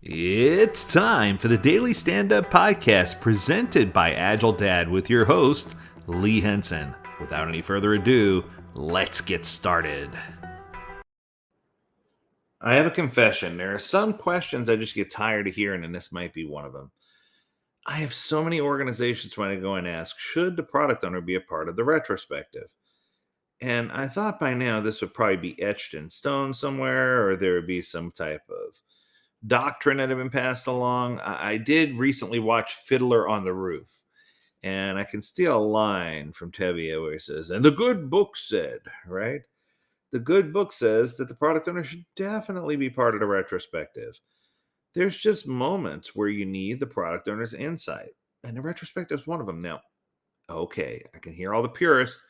It's time for the Daily Stand Up Podcast presented by AgileDad with your host, Lee Henson. Without any further ado, let's get started. I have a confession. There are some questions I just get tired of hearing, and this might be one of them. I have so many organizations when I go and ask, should the product owner be a part of the retrospective? And I thought by now this would probably be etched in stone somewhere, or there would be some type of doctrine that had been passed along. I did recently watch Fiddler on the Roof, and I can steal a line from Tevye where he says, "And the good book said," right? The good book says that the product owner should definitely be part of the retrospective. There's just moments where you need the product owner's insight, and the retrospective is one of them. Now, okay, I can hear all the purists.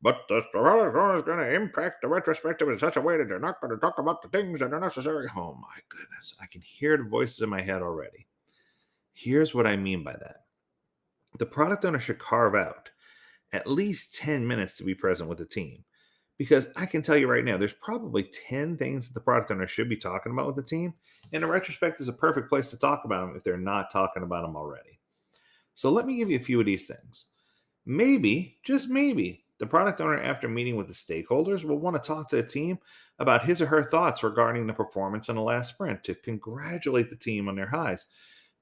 But the product owner is going to impact the retrospective in such a way that they're not going to talk about the things that are necessary. Oh my goodness. I can hear the voices in my head already. Here's what I mean by that. The product owner should carve out at least 10 minutes to be present with the team. Because I can tell you right now, there's probably 10 things that the product owner should be talking about with the team. And a retrospect is a perfect place to talk about them if they're not talking about them already. So let me give you a few of these things. Maybe, just maybe, the product owner, after meeting with the stakeholders, will want to talk to the team about his or her thoughts regarding the performance in the last sprint, to congratulate the team on their highs,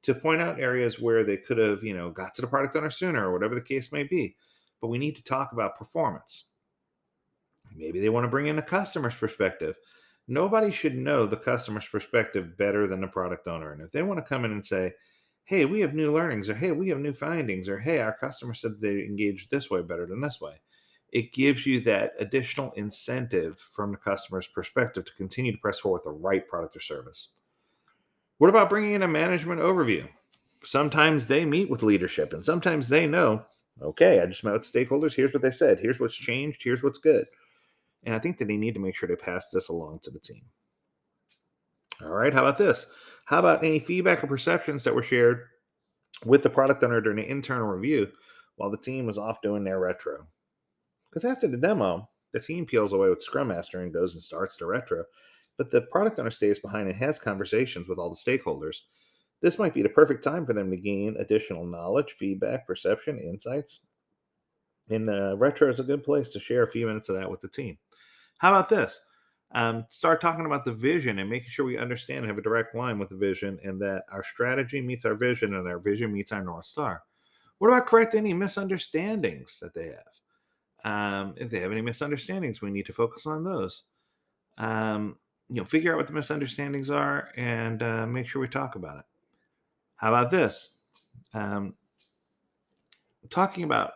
to point out areas where they could have, got to the product owner sooner or whatever the case may be. But we need to talk about performance. Maybe they want to bring in the customer's perspective. Nobody should know the customer's perspective better than the product owner. And if they want to come in and say, hey, we have new learnings, or hey, we have new findings, or hey, our customer said they engaged this way better than this way, it gives you that additional incentive from the customer's perspective to continue to press forward the right product or service. What about bringing in a management overview? Sometimes they meet with leadership, and sometimes they know, okay, I just met with stakeholders. Here's what they said. Here's what's changed. Here's what's good. And I think that they need to make sure they pass this along to the team. All right, how about this? How about any feedback or perceptions that were shared with the product owner during the internal review while the team was off doing their retro? Because after the demo, the team peels away with Scrum Master and goes and starts the retro, but the product owner stays behind and has conversations with all the stakeholders. This might be the perfect time for them to gain additional knowledge, feedback, perception, insights. And retro is a good place to share a few minutes of that with the team. How about this? Start talking about the vision and making sure we understand and have a direct line with the vision, and that our strategy meets our vision and our vision meets our North Star. What about correcting any misunderstandings that they have? If they have any misunderstandings, we need to focus on those. Figure out what the misunderstandings are and make sure we talk about it. How about this? Talking about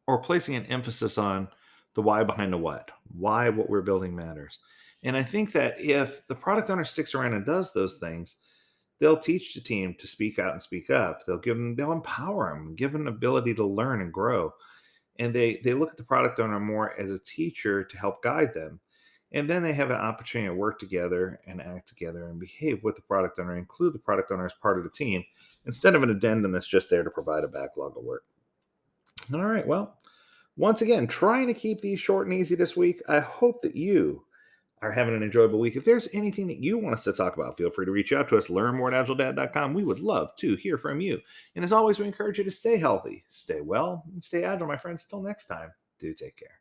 or placing an emphasis on the why behind the why what we're building matters. And I think that if the product owner sticks around and does those things, they'll teach the team to speak out and speak up. They'll empower them, give them an ability to learn and grow. And they look at the product owner more as a teacher to help guide them. And then they have an opportunity to work together and act together and behave with the product owner, include the product owner as part of the team, instead of an addendum that's just there to provide a backlog of work. All right, well, once again, trying to keep these short and easy this week. I hope that you are having an enjoyable week. If there's anything that you want us to talk about, feel free to reach out to us. Learn more at AgileDad.com. We would love to hear from you. And as always, we encourage you to stay healthy, stay well, and stay agile, my friends. Until next time, do take care.